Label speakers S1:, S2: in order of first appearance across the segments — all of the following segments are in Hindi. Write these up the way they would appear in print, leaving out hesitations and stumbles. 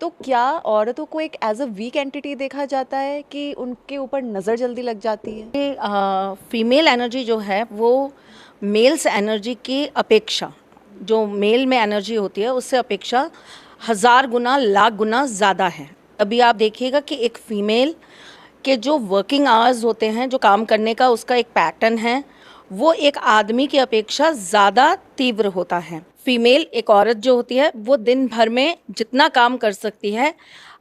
S1: तो क्या औरतों को एक एज अ वीक एंटिटी देखा जाता है कि उनके ऊपर नज़र जल्दी लग जाती है?
S2: फीमेल एनर्जी जो है वो मेल्स एनर्जी की अपेक्षा, जो मेल में एनर्जी होती है उससे अपेक्षा 1000 गुना लाख गुना ज़्यादा है। अभी आप देखिएगा कि एक फीमेल के जो वर्किंग आवर्स होते हैं, जो काम करने का उसका एक पैटर्न है, वो एक आदमी की अपेक्षा ज़्यादा तीव्र होता है। फीमेल एक औरत जो होती है वो दिन भर में जितना काम कर सकती है,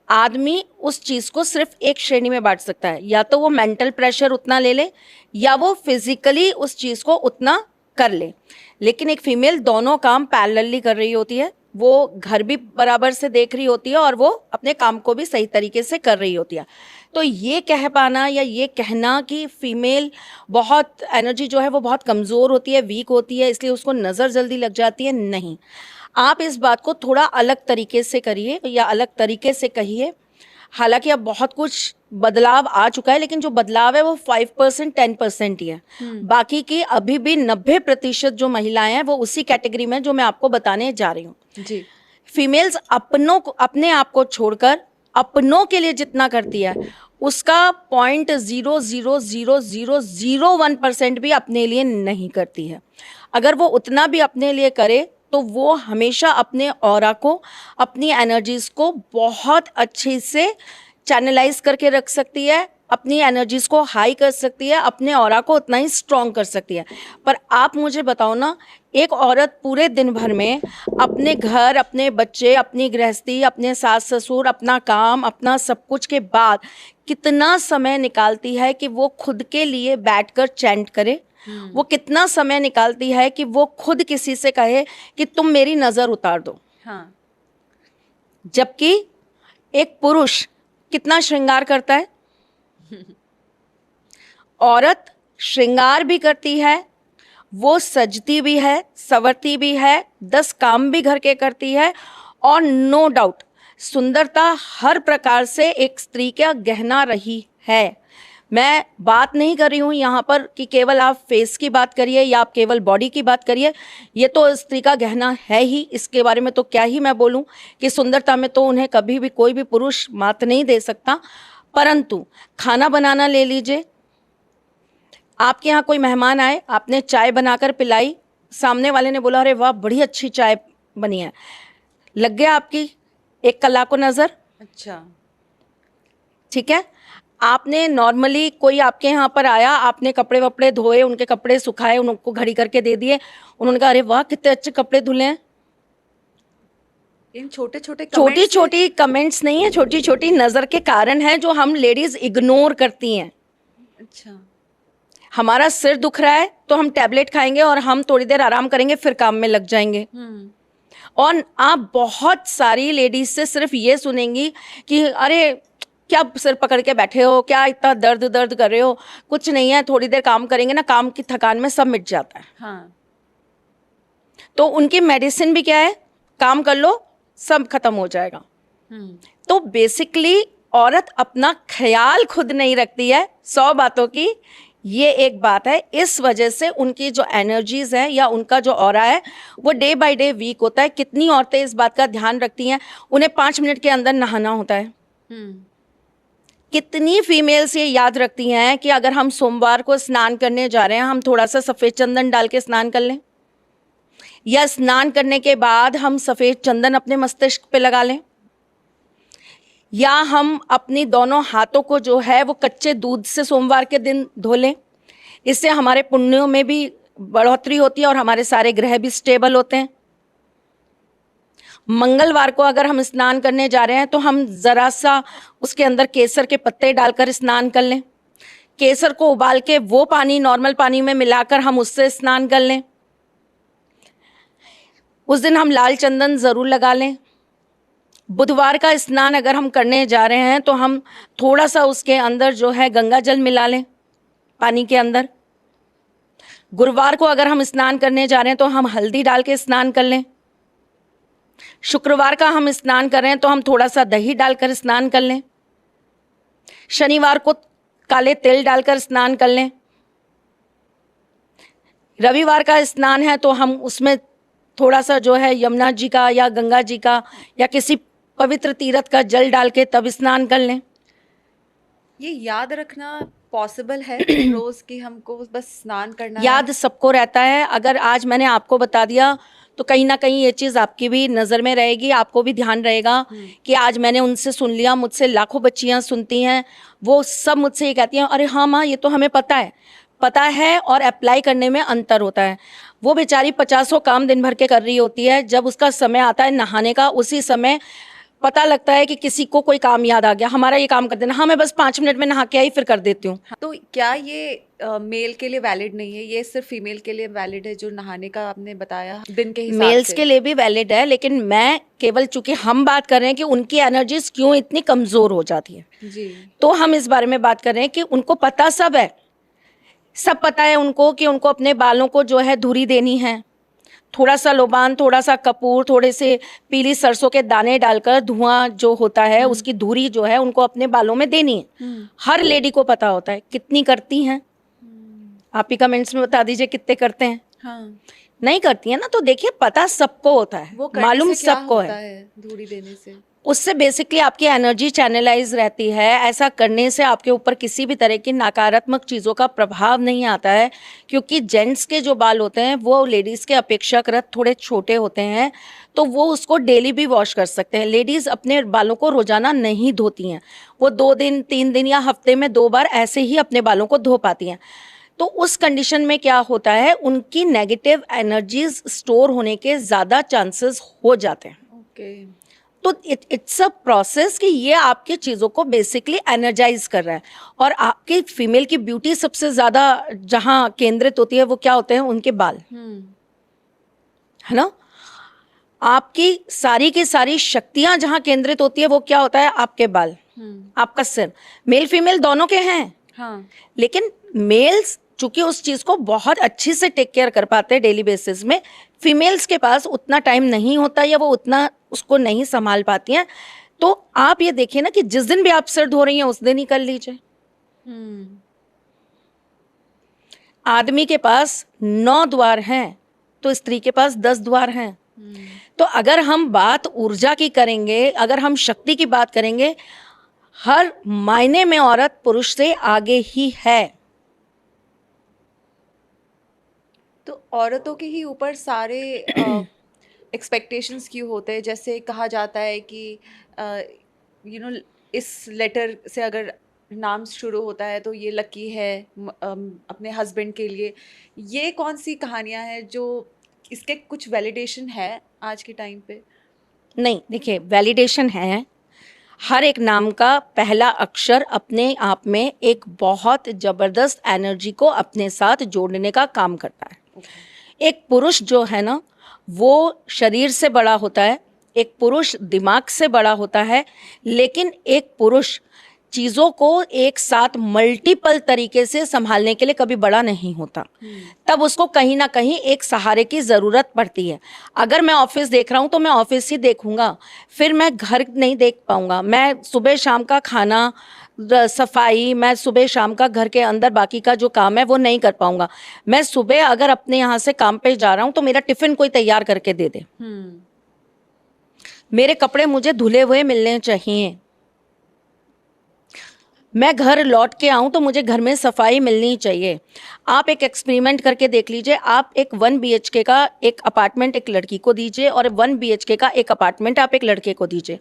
S2: आदमी उस चीज़ को सिर्फ एक श्रेणी में बांट सकता है, या तो वो मेंटल प्रेशर उतना ले ले या वो फिजिकली उस चीज़ को उतना कर ले। लेकिन एक फीमेल दोनों काम पैरेलली कर रही होती है, वो घर भी बराबर से देख रही होती है और वो अपने काम को भी सही तरीके से कर रही होती है। तो ये कह पाना या ये कहना कि फीमेल बहुत एनर्जी जो है वो बहुत कमज़ोर होती है, वीक होती है, इसलिए उसको नज़र जल्दी लग जाती है, नहीं। आप इस बात को थोड़ा अलग तरीके से करिए या अलग तरीके से कहिए। हालांकि अब बहुत कुछ बदलाव आ चुका है, लेकिन जो बदलाव है वो 5% 10% ही है। बाकी की अभी भी 90% जो महिलाएं हैं वो उसी कैटेगरी में जो मैं आपको बताने जा रही हूँ।
S1: जी।
S2: फीमेल्स अपनों को, अपने आप को छोड़कर अपनों के लिए जितना करती है उसका 0.0000001% भी अपने लिए नहीं करती है। अगर वो उतना भी अपने लिए करे तो वो हमेशा अपने ऑरा को, अपनी एनर्जीज को बहुत अच्छे से चैनलाइज करके रख सकती है, अपनी एनर्जीज को हाई कर सकती है, अपने ऑरा को उतना ही स्ट्रॉन्ग कर सकती है। पर आप मुझे बताओ ना, एक औरत पूरे दिन भर में अपने घर, अपने बच्चे, अपनी गृहस्थी, अपने सास ससुर, अपना काम, अपना सब कुछ के बाद कितना समय निकालती है कि वो खुद के लिए बैठकर चैंट करे? वो कितना समय निकालती है कि वो खुद किसी से कहे कि तुम मेरी नज़र उतार दो?
S1: हाँ।
S2: जबकि एक पुरुष कितना श्रृंगार करता है? औरत श्रृंगार भी करती है, वो सजती भी है, संवरती भी है, 10 काम भी घर के करती है, और नो डाउट सुंदरता हर प्रकार से एक स्त्री का गहना रही है। मैं बात नहीं कर रही हूँ यहाँ पर कि केवल आप फेस की बात करिए या आप केवल बॉडी की बात करिए, ये तो स्त्री का गहना है ही। इसके बारे में तो क्या ही मैं बोलूँ कि सुंदरता में तो उन्हें कभी भी कोई भी पुरुष मात नहीं दे सकता। परंतु खाना बनाना ले लीजिए, आपके यहाँ कोई मेहमान आए, आपने चाय बनाकर पिलाई, सामने वाले ने बोला अरे वाह बड़ी अच्छी चाय बनी है, लग गया आपकी एक कला को नज़र?
S1: अच्छा।
S2: ठीक है। आपने नॉर्मली कोई आपके यहाँ पर आया, आपने कपड़े वपड़े धोए, उनके कपड़े सुखाए, उनको घड़ी करके दे दिए, उन्होंने कहा अरे वाह कितने अच्छे कपड़े धुले हैं।
S1: इन छोटे छोटे
S2: छोटी
S1: कमेंट्स से।
S2: छोटी कमेंट्स नहीं है, छोटी छोटी नज़र के कारण है जो हम लेडीज इग्नोर करती हैं।
S1: अच्छा।
S2: हमारा सिर दुख रहा है तो हम टैबलेट खाएंगे और हम थोड़ी देर आराम करेंगे, फिर काम में लग जाएंगे। और आप बहुत सारी लेडीज से सिर्फ ये सुनेंगी कि अरे क्या सिर पकड़ के बैठे हो, क्या इतना दर्द दर्द कर रहे हो, कुछ नहीं है, थोड़ी देर काम करेंगे ना, काम की थकान में सब मिट जाता है।
S1: हाँ।
S2: तो उनकी मेडिसिन भी क्या है, काम कर लो सब खत्म हो जाएगा। तो बेसिकली औरत अपना ख्याल खुद नहीं रखती है, 100 बातों की ये एक बात है। इस वजह से उनकी जो एनर्जीज है या उनका जो ऑरा है वो डे बाय डे वीक होता है। कितनी औरतें इस बात का ध्यान रखती हैं, उन्हें 5 मिनट के अंदर नहाना होता है। कितनी फीमेल्स ये याद रखती हैं कि अगर हम सोमवार को स्नान करने जा रहे हैं, हम थोड़ा सा सफ़ेद चंदन डाल के स्नान कर लें, या स्नान करने के बाद हम सफ़ेद चंदन अपने मस्तिष्क पे लगा लें, या हम अपनी दोनों हाथों को जो है वो कच्चे दूध से सोमवार के दिन धो लें। इससे हमारे पुण्यों में भी बढ़ोतरी होती है और हमारे सारे ग्रह भी स्टेबल होते हैं। मंगलवार को अगर हम स्नान करने जा रहे हैं तो हम ज़रा सा उसके अंदर केसर के पत्ते डालकर स्नान कर लें। केसर को उबाल के वो पानी नॉर्मल पानी में मिलाकर हम उससे स्नान कर लें। उस दिन हम लाल चंदन ज़रूर लगा लें। बुधवार का स्नान अगर हम करने जा रहे हैं तो हम थोड़ा सा उसके अंदर जो है गंगा जल मिला लें पानी के अंदर। गुरुवार को अगर हम स्नान करने जा रहे हैं तो हम हल्दी डाल के स्नान कर लें। शुक्रवार का हम स्नान कर रहे हैं तो हम थोड़ा सा दही डालकर स्नान कर लें। शनिवार को काले तेल डालकर स्नान कर लें। रविवार का स्नान है तो हम उसमें थोड़ा सा जो है यमुना जी का या गंगा जी का या किसी पवित्र तीर्थ का जल डाल के तब स्नान कर लें।
S1: ये याद रखना पॉसिबल है रोज कि हमको बस स्नान करना
S2: याद
S1: है?
S2: सबको रहता है। अगर आज मैंने आपको बता दिया तो कहीं ना कहीं ये चीज़ आपकी भी नज़र में रहेगी, आपको भी ध्यान रहेगा कि आज मैंने उनसे सुन लिया। मुझसे लाखों बच्चियां सुनती हैं, वो सब मुझसे ये कहती हैं, अरे हाँ माँ, ये तो हमें पता है और अप्लाई करने में अंतर होता है। वो बेचारी 50 काम दिन भर के कर रही होती है, जब उसका समय आता है नहाने का, उसी समय पता लगता है कि किसी को कोई काम याद आ गया, हमारा ये काम कर देना। हाँ, मैं बस 5 मिनट में नहा के आई, फिर कर देती हूँ।
S1: तो क्या ये मेल के लिए वैलिड नहीं है, ये सिर्फ फीमेल के लिए वैलिड है जो नहाने का आपने बताया दिन के हिसाब
S2: मेल्स
S1: से?
S2: के लिए भी वैलिड है, लेकिन मैं केवल, चूंकि हम बात कर रहे हैं कि उनकी एनर्जीज क्यों इतनी कमजोर हो जाती है,
S1: जी।
S2: तो हम इस बारे में बात कर रहे हैं कि उनको पता सब है, सब पता है उनको कि उनको अपने बालों को जो है धुरी देनी है। थोड़ा सा लोबान, थोड़ा सा कपूर, थोड़े से पीली सरसों के दाने डालकर धुआं जो होता है उसकी धुरी जो है उनको अपने बालों में देनी है। हर लेडी को पता होता है। कितनी करती हैं आप ही कमेंट्स में बता दीजिए, कितने करते हैं?
S1: हाँ।
S2: नहीं करती है ना, तो देखिए पता सबको होता है,
S1: वो करने
S2: मालूम
S1: से क्या
S2: सबको
S1: होता
S2: है।
S1: है धूड़ी देने से?
S2: उससे बेसिकली आपकी एनर्जी चैनलाइज रहती है। ऐसा करने से आपके ऊपर किसी भी तरह की नकारात्मक चीज़ों का प्रभाव नहीं आता है, क्योंकि जेंट्स के जो बाल होते हैं वो लेडीज़ के अपेक्षाकृत थोड़े छोटे होते हैं, तो वो उसको डेली भी वॉश कर सकते हैं। लेडीज़ अपने बालों को रोजाना नहीं धोती हैं, वो 2 दिन 3 दिन या हफ्ते में 2 बार ऐसे ही अपने बालों को धो पाती हैं। तो उस कंडीशन में क्या होता है, उनकी नेगेटिव एनर्जीज स्टोर होने के ज़्यादा चांसेस हो जाते हैं।
S1: ओके।
S2: तो इट्स अ प्रोसेस कि ये आपकी चीज़ों को बेसिकली एनर्जाइज कर रहा है। और आपकी फीमेल की ब्यूटी सबसे ज़्यादा जहाँ केंद्रित होती है वो क्या होते हैं, उनके बाल, है ना। आपकी सारी की सारी शक्तियां जहाँ केंद्रित होती है वो क्या होता है, आपके बाल, आपका सिर। मेल फीमेल दोनों के हैं,
S1: हाँ।
S2: लेकिन मेल्स चूंकि उस चीज को बहुत अच्छी से टेक केयर कर पाते हैं डेली बेसिस में, फीमेल्स के पास उतना टाइम नहीं होता या वो उतना उसको नहीं संभाल पाती हैं। तो आप ये देखिए ना कि जिस दिन भी आप सिर धो रही हैं उस दिन ही कर लीजिए। आदमी के पास 9 द्वार हैं तो स्त्री के पास 10 द्वार हैं। तो अगर हम बात ऊर्जा की करेंगे, अगर हम शक्ति की बात करेंगे, हर मायने में औरत पुरुष से आगे ही है।
S1: तो औरतों के ही ऊपर सारे एक्सपेक्टेशंस क्यों होते हैं? जैसे कहा जाता है कि इस लेटर से अगर नाम शुरू होता है तो ये लकी है अपने हस्बैंड के लिए। ये कौन सी कहानियां हैं जो इसके कुछ वैलिडेशन है आज के टाइम पे?
S2: नहीं, देखिए वैलिडेशन है। हर एक नाम का पहला अक्षर अपने आप में एक बहुत जबरदस्त एनर्जी को अपने साथ जोड़ने का काम करता है। एक पुरुष जो है ना, वो शरीर से बड़ा होता है, एक पुरुष दिमाग से बड़ा होता है, लेकिन एक पुरुष चीज़ों को एक साथ मल्टीपल तरीके से संभालने के लिए कभी बड़ा नहीं होता। तब उसको कहीं ना कहीं एक सहारे की ज़रूरत पड़ती है। अगर मैं ऑफिस देख रहा हूँ तो मैं ऑफिस ही देखूंगा, फिर मैं घर नहीं देख पाऊंगा। मैं सुबह शाम का खाना, सफाई, मैं सुबह शाम का घर के अंदर बाकी का जो काम है वो नहीं कर पाऊंगा। मैं सुबह अगर अपने यहाँ से काम पे जा रहा हूँ तो मेरा टिफिन कोई तैयार करके दे दे, मेरे कपड़े मुझे धुले हुए मिलने चाहिए, मैं घर लौट के आऊं तो मुझे घर में सफाई मिलनी चाहिए। आप एक एक्सपेरिमेंट करके देख लीजिए। आप एक 1 BHK का एक अपार्टमेंट एक लड़की को दीजिए और 1 BHK का एक अपार्टमेंट आप एक लड़के को दीजिए।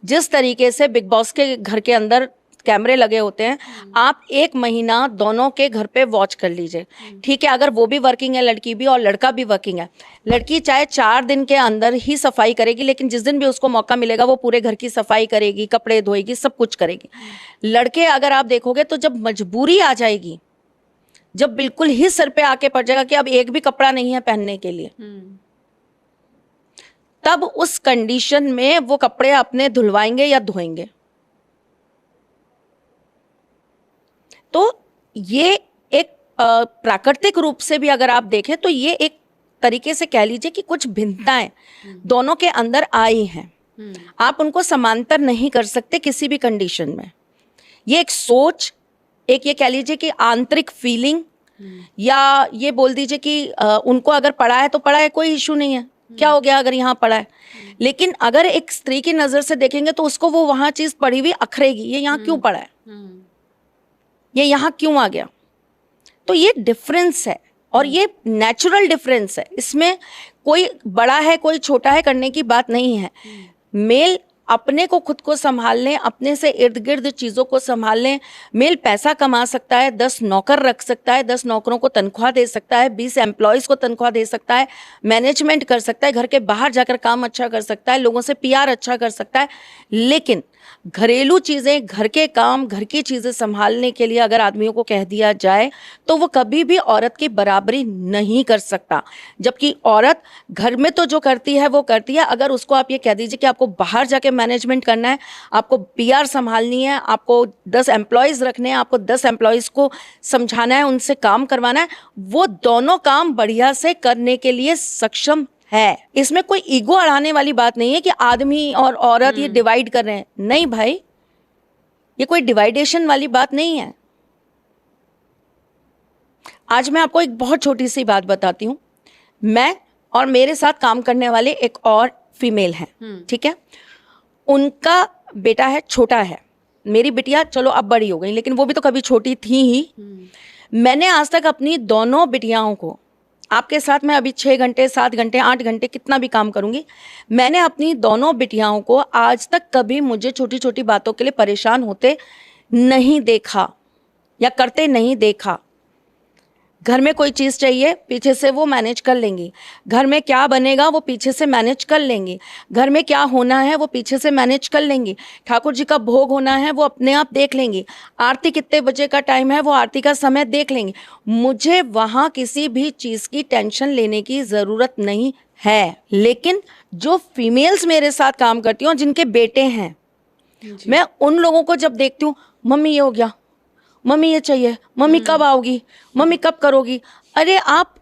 S2: जिस तरीके से बिग बॉस के घर के अंदर कैमरे लगे होते हैं, आप 1 महीना दोनों के घर पे वॉच कर लीजिए। ठीक है, अगर वो भी वर्किंग है, लड़की भी, और लड़का भी वर्किंग है, लड़की चाहे 4 दिन के अंदर ही सफाई करेगी, लेकिन जिस दिन भी उसको मौका मिलेगा वो पूरे घर की सफाई करेगी, कपड़े धोएगी, सब कुछ करेगी। लड़के अगर आप देखोगे तो जब मजबूरी आ जाएगी, जब बिल्कुल ही सर पे आके पड़ जाएगा कि अब एक भी कपड़ा नहीं है पहनने के लिए, तब उस कंडीशन में वो कपड़े अपने धुलवाएंगे या धोएंगे। तो ये एक प्राकृतिक रूप से भी अगर आप देखें तो ये एक तरीके से कह लीजिए कि कुछ भिन्नताएं दोनों के अंदर आई हैं। आप उनको समांतर नहीं कर सकते किसी भी कंडीशन में। ये एक सोच, एक ये कह लीजिए कि आंतरिक फीलिंग, या ये बोल दीजिए कि उनको अगर पढ़ा है तो पढ़ा है, कोई इशू नहीं है, क्या हो गया अगर यहाँ पड़ा है। लेकिन अगर एक स्त्री की नजर से देखेंगे तो उसको वो वहां चीज पड़ी हुई अखरेगी, ये यहाँ क्यों पड़ा है, ये यहाँ क्यों आ गया। तो ये डिफरेंस है और ये नेचुरल डिफरेंस है, इसमें कोई बड़ा है कोई छोटा है करने की बात नहीं है। मेल अपने को खुद को संभाल लें, अपने से इर्द गिर्द चीज़ों को संभाल लें। मेल पैसा कमा सकता है, 10 नौकर रख सकता है, 10 नौकरों को तनख्वाह दे सकता है, 20 एम्प्लॉयज़ को तनख्वाह दे सकता है, मैनेजमेंट कर सकता है, घर के बाहर जाकर काम अच्छा कर सकता है, लोगों से पीआर अच्छा कर सकता है। लेकिन घरेलू चीज़ें, घर के काम, घर की चीज़ें संभालने के लिए अगर आदमियों को कह दिया जाए तो वो कभी भी औरत की बराबरी नहीं कर सकता। जबकि औरत घर में तो जो करती है वो करती है। अगर उसको आप ये कह दीजिए कि आपको बाहर जाके मैनेजमेंट करना है, आपको पीआर संभालनी है, आपको 10 एम्प्लॉयज़ रखने हैं, आपको 10 एम्प्लॉयज़ को समझाना है, उनसे काम करवाना है, वो दोनों काम बढ़िया से करने के लिए सक्षम है। इसमें कोई ईगो अड़ाने वाली बात नहीं है कि आदमी और औरत ये डिवाइड कर रहे हैं। नहीं भाई, ये कोई डिवाइडेशन वाली बात नहीं है। आज मैं आपको एक बहुत छोटी सी बात बताती हूँ। मैं और मेरे साथ काम करने वाले एक और फीमेल हैं, ठीक है। उनका बेटा है, छोटा है। मेरी बिटिया चलो अब बड़ी हो गई, लेकिन वो भी तो कभी छोटी थी ही। मैंने आज तक अपनी दोनों बिटियाओं को, आपके साथ मैं अभी 6 घंटे 7 घंटे 8 घंटे कितना भी काम करूंगी, मैंने अपनी दोनों बिटियाओं को आज तक कभी मुझे छोटी छोटी बातों के लिए परेशान होते नहीं देखा या करते नहीं देखा। घर में कोई चीज़ चाहिए, पीछे से वो मैनेज कर लेंगी। घर में क्या बनेगा वो पीछे से मैनेज कर लेंगी। घर में क्या होना है वो पीछे से मैनेज कर लेंगी। ठाकुर जी का भोग होना है वो अपने आप देख लेंगी। आरती कितने बजे का टाइम है वो आरती का समय देख लेंगी। मुझे वहाँ किसी भी चीज़ की टेंशन लेने की ज़रूरत नहीं है। लेकिन जो फीमेल्स मेरे साथ काम करती हैं और जिनके बेटे हैं, मैं उन लोगों को जब देखती हूँ, मम्मी ये हो गया, मम्मी ये चाहिए, मम्मी कब आओगी, मम्मी कब करोगी। अरे आप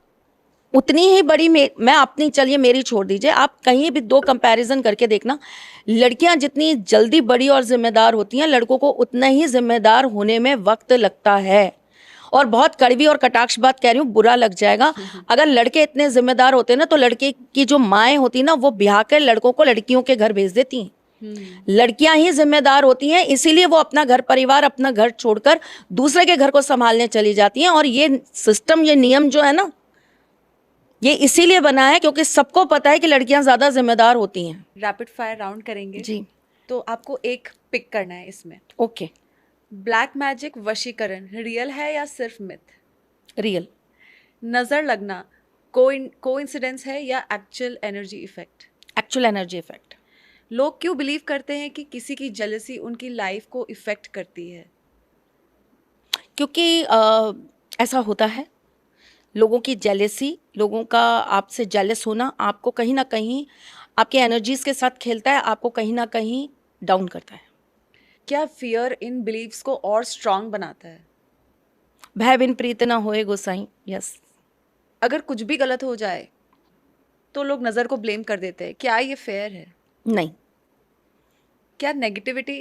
S2: उतनी ही बड़ी मैं अपनी, चलिए मेरी छोड़ दीजिए, आप कहीं भी 2 कंपैरिजन करके देखना। लड़कियां जितनी जल्दी बड़ी और जिम्मेदार होती हैं, लड़कों को उतना ही जिम्मेदार होने में वक्त लगता है। और बहुत कड़वी और कटाक्ष बात कह रही हूँ, बुरा लग जाएगा। अगर लड़के इतने जिम्मेदार होते ना तो लड़के की जो माएँ होती ना वो ब्याह कर लड़कों को लड़कियों के घर भेज देती हैं। लड़कियां ही जिम्मेदार होती हैं, इसीलिए वो अपना घर परिवार, अपना घर छोड़कर दूसरे के घर को संभालने चली जाती हैं। और ये सिस्टम, ये नियम जो है ना, ये इसीलिए बना है क्योंकि सबको पता है कि लड़कियां ज्यादा जिम्मेदार होती हैं।
S1: रैपिड फायर राउंड करेंगे
S2: जी,
S1: तो आपको एक पिक करना है इसमें।
S2: ओके।
S1: ब्लैक मैजिक वशीकरण रियल है या सिर्फ मिथ?
S2: रियल।
S1: नजर लगना कोइंसिडेंस है या actual energy effect?
S2: Actual energy effect.
S1: लोग क्यों बिलीव करते हैं कि किसी की जेलसी उनकी लाइफ को इफेक्ट करती है?
S2: क्योंकि ऐसा होता है, लोगों की जेलेसी, लोगों का आपसे जेलस होना आपको कहीं ना कहीं आपके एनर्जीज के साथ खेलता है, आपको कहीं ना कहीं डाउन करता है।
S1: क्या फियर इन बिलीव्स को और स्ट्रांग बनाता है?
S2: भय बिन प्रीत न होए गोसाई। यस।
S1: अगर कुछ भी गलत हो जाए तो लोग नज़र को ब्लेम कर देते हैं, क्या ये फेयर है?
S2: नहीं।
S1: क्या नेगेटिविटी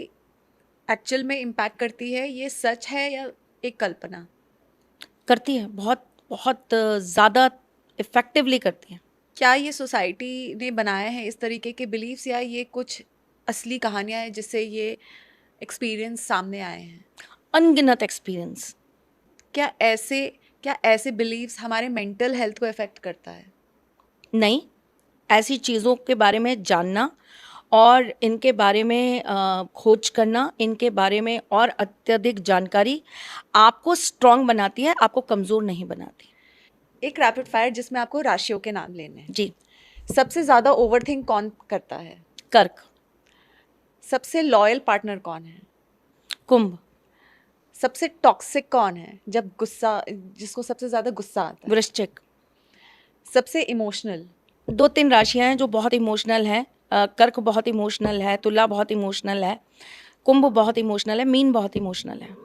S1: एक्चुअल में इम्पैक्ट करती है, ये सच है या एक कल्पना?
S2: करती है, बहुत बहुत ज़्यादा इफेक्टिवली करती है।
S1: क्या ये सोसाइटी ने बनाया है इस तरीके के बिलीव्स, या ये कुछ असली कहानियां हैं जिससे ये एक्सपीरियंस सामने आए हैं?
S2: अनगिनत एक्सपीरियंस।
S1: क्या ऐसे बिलीव्स हमारे मेंटल हेल्थ को अफेक्ट करता है?
S2: नहीं, ऐसी चीज़ों के बारे में जानना और इनके बारे में खोज करना, इनके बारे में और अत्यधिक जानकारी आपको स्ट्रांग बनाती है, आपको कमज़ोर नहीं बनाती।
S1: एक रैपिड फायर जिसमें आपको राशियों के नाम लेने हैं।
S2: जी।
S1: सबसे ज़्यादा ओवरथिंक कौन करता है?
S2: कर्क।
S1: सबसे लॉयल पार्टनर कौन है?
S2: कुंभ।
S1: सबसे टॉक्सिक कौन है, जब गुस्सा, जिसको सबसे ज़्यादा गुस्सा आता है?
S2: वृश्चिक।
S1: सबसे इमोशनल?
S2: 2-3 राशियां हैं जो बहुत इमोशनल हैं। कर्क बहुत इमोशनल है, तुला बहुत इमोशनल है, कुंभ बहुत इमोशनल है, मीन बहुत इमोशनल है।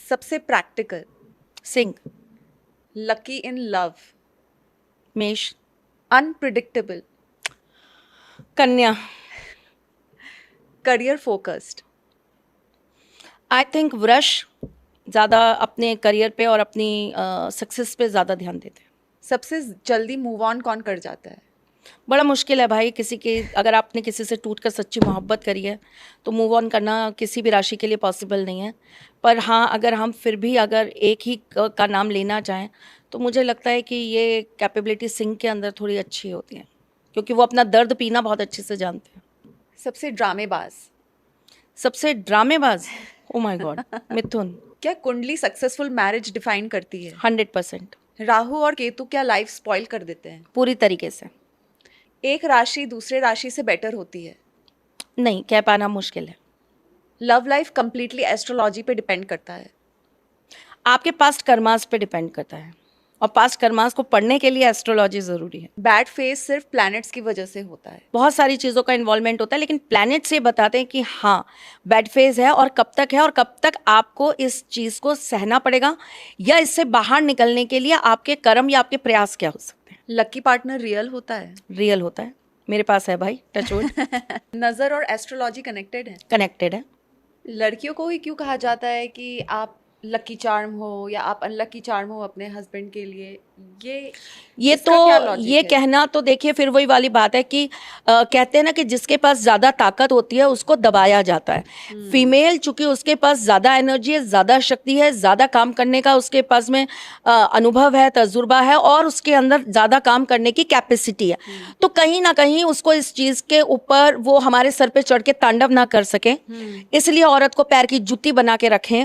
S1: सबसे practical?
S2: Singh.
S1: Lucky in love?
S2: मेष।
S1: अनप्रिडिक्टेबल?
S2: कन्या।
S1: Career focused?
S2: आई थिंक वृष ज़्यादा अपने करियर पे और अपनी सक्सेस पे ज़्यादा ध्यान देते हैं।
S1: सबसे जल्दी मूव ऑन कौन कर जाता है?
S2: बड़ा मुश्किल है भाई, किसी के अगर आपने किसी से टूट कर सच्ची मोहब्बत करी है तो मूव ऑन करना किसी भी राशि के लिए पॉसिबल नहीं है। पर हाँ, अगर हम फिर भी अगर एक ही का नाम लेना चाहें तो मुझे लगता है कि ये कैपेबिलिटी सिंह के अंदर थोड़ी अच्छी होती है, क्योंकि वो अपना दर्द पीना बहुत अच्छे से जानते हैं।
S1: सबसे ड्रामेबाज?
S2: सबसे ड्रामेबाज, ओ माय गॉड, मिथुन।
S1: क्या कुंडली सक्सेसफुल मैरिज डिफाइन करती है?
S2: 100%।
S1: राहु और केतु क्या लाइफ स्पॉइल कर देते हैं?
S2: पूरी तरीके से।
S1: एक राशि दूसरे राशि से बेटर होती है?
S2: नहीं, कह पाना मुश्किल है।
S1: लव लाइफ कंप्लीटली एस्ट्रोलॉजी पे डिपेंड करता है?
S2: आपके पास्ट कर्मास पे डिपेंड करता है, और पास्ट कर्मास को पढ़ने के लिए एस्ट्रोलॉजी ज़रूरी है।
S1: बैड फेज सिर्फ प्लैनेट्स की वजह से होता है?
S2: बहुत सारी चीज़ों का इन्वॉल्वमेंट होता है, लेकिन प्लैनेट से बताते हैं कि हाँ बैड फेज है, और कब तक है, और कब तक आपको इस चीज़ को सहना पड़ेगा, या इससे बाहर निकलने के लिए आपके कर्म या आपके प्रयास क्या हो सकते हैं।
S1: लकी पार्टनर रियल होता है?
S2: रियल होता है, मेरे पास है भाई, टचवुड।
S1: नज़र और एस्ट्रोलॉजी कनेक्टेड है?
S2: कनेक्टेड है।
S1: लड़कियों को ही क्यों कहा जाता है कि आप लकी चार्म हो या आप अनलकी चार्म हो अपने हस्बैंड के लिए?
S2: ये
S1: इसका क्या
S2: तो
S1: लॉजिक
S2: ये
S1: है?
S2: कहना तो देखिए फिर वही वाली बात है कि कहते हैं ना कि जिसके पास ज़्यादा ताकत होती है उसको दबाया जाता है। फीमेल चूंकि उसके पास ज़्यादा एनर्जी है, ज़्यादा शक्ति है, ज़्यादा काम करने का उसके पास में अनुभव है, तजुर्बा है, और उसके अंदर ज़्यादा काम करने की कैपेसिटी है, तो कहीं ना कहीं उसको इस चीज़ के ऊपर वो हमारे सर पे चढ़ के तांडव ना कर सके, इसलिए औरत को पैर की जुत्ती बना के रखें,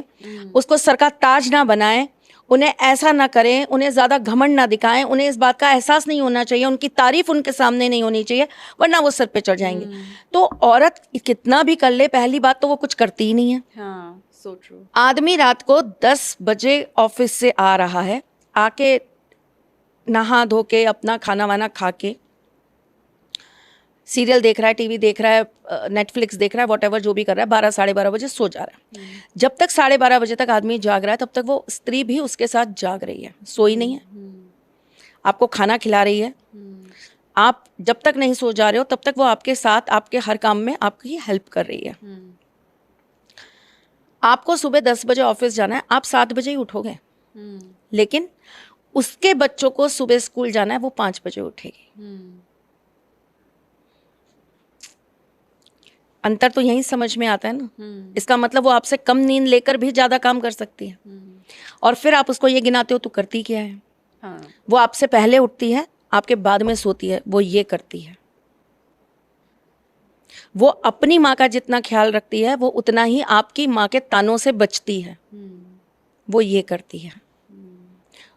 S2: उसको सर का ताज ना बनाएं, उन्हें ऐसा ना करें, उन्हें ज़्यादा घमंड ना दिखाएं, उन्हें इस बात का एहसास नहीं होना चाहिए, उनकी तारीफ उनके सामने नहीं होनी चाहिए, वरना वो सर पे चढ़ जाएंगे। तो औरत कितना भी कर ले, पहली बात तो वो कुछ करती ही नहीं है।
S1: हाँ, so true।
S2: आदमी रात को 10 बजे ऑफिस से आ रहा है, आके नहा धो के अपना खाना वाना खा के सीरियल देख रहा है, टीवी देख रहा है, नेटफ्लिक्स देख रहा है, वॉटेवर जो भी कर रहा है, 12 साढ़े 12 बजे सो जा रहा है। जब तक 12:30 बजे तक आदमी जाग रहा है, तब तक वो स्त्री भी उसके साथ जाग रही है, सोई नहीं है, आपको खाना खिला रही है। आप जब तक नहीं सो जा रहे हो तब तक वो आपके साथ आपके हर काम में आपकी हेल्प कर रही है। आपको सुबह 10 बजे ऑफिस जाना है, आप 7 बजे ही उठोगे, लेकिन उसके बच्चों को सुबह स्कूल जाना है, वो 5 बजे उठेगी। अंतर तो यही समझ में आता है ना। इसका मतलब वो आपसे कम नींद लेकर भी ज्यादा काम कर सकती है, और फिर आप उसको ये गिनाते हो तू करती क्या है।
S1: हाँ।
S2: वो आपसे पहले उठती है, आपके बाद में सोती है, वो ये करती है। वो अपनी माँ का जितना ख्याल रखती है, वो उतना ही आपकी माँ के तानों से बचती है, वो ये करती है।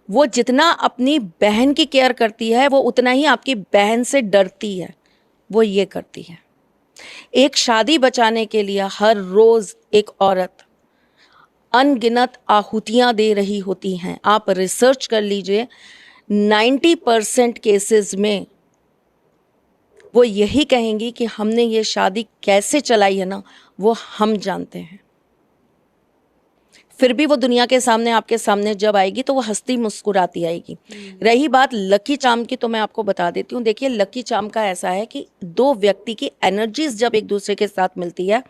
S2: वो जितना अपनी बहन की केयर करती है, वो उतना ही आपकी बहन से डरती है, वो ये करती है। एक शादी बचाने के लिए हर रोज एक औरत अनगिनत आहुतियां दे रही होती हैं। आप रिसर्च कर लीजिए, 90% केसेस में वो यही कहेंगी कि हमने ये शादी कैसे चलाई है ना, वो हम जानते हैं। फिर भी वो दुनिया के सामने आपके सामने जब आएगी तो वो हंसती मुस्कुराती आएगी। रही बात लकी चार्म की, तो मैं आपको बता देती हूँ। देखिए, लकी चार्म का ऐसा है कि दो व्यक्ति की एनर्जीज जब एक दूसरे के साथ मिलती है,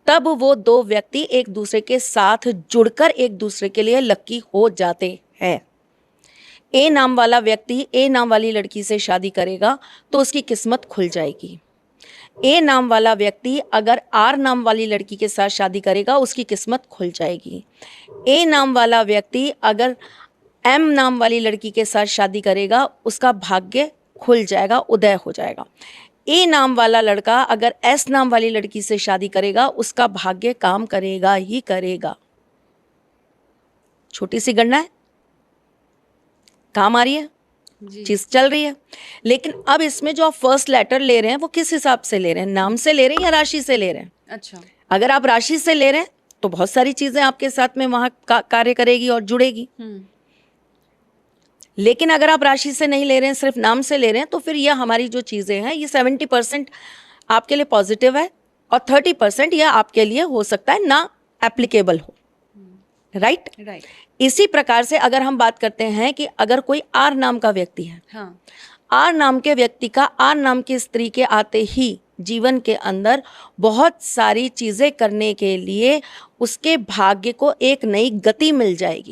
S2: तब वो दो व्यक्ति एक दूसरे के साथ जुड़कर एक दूसरे के लिए लकी हो जाते हैं। ए नाम वाला व्यक्ति ए नाम वाली लड़की से शादी करेगा तो उसकी किस्मत खुल जाएगी। ए नाम वाला व्यक्ति अगर आर नाम वाली लड़की के साथ शादी करेगा, उसकी किस्मत खुल जाएगी। ए नाम वाला व्यक्ति अगर एम नाम वाली लड़की के साथ शादी करेगा, उसका भाग्य खुल जाएगा, उदय हो जाएगा। ए नाम वाला लड़का अगर एस नाम वाली लड़की से शादी करेगा, उसका भाग्य काम करेगा ही करेगा। छोटी सी गणना है, काम आ रही है, चीज चल रही है। लेकिन अब इसमें जो आप फर्स्ट लेटर ले रहे हैं, वो किस हिसाब से ले रहे हैं? नाम से ले रहे हैं या राशि से ले रहे हैं?
S1: अच्छा,
S2: अगर आप राशि से ले रहे हैं तो बहुत सारी चीजें आपके साथ में वहां कार्य करेगी और जुड़ेगी। लेकिन अगर आप राशि से नहीं ले रहे हैं, सिर्फ नाम से ले रहे हैं, तो फिर यह हमारी जो चीजें हैं, ये 70% आपके लिए पॉजिटिव है और 30% यह आपके लिए हो सकता है ना एप्लीकेबल हो। राइट। इसी प्रकार से अगर हम बात करते हैं कि अगर कोई आर नाम का व्यक्ति है,
S1: हाँ।
S2: आर नाम के व्यक्ति का आर नाम की स्त्री के आते ही जीवन के अंदर बहुत सारी चीजें करने के लिए उसके भाग्य को एक नई गति मिल जाएगी।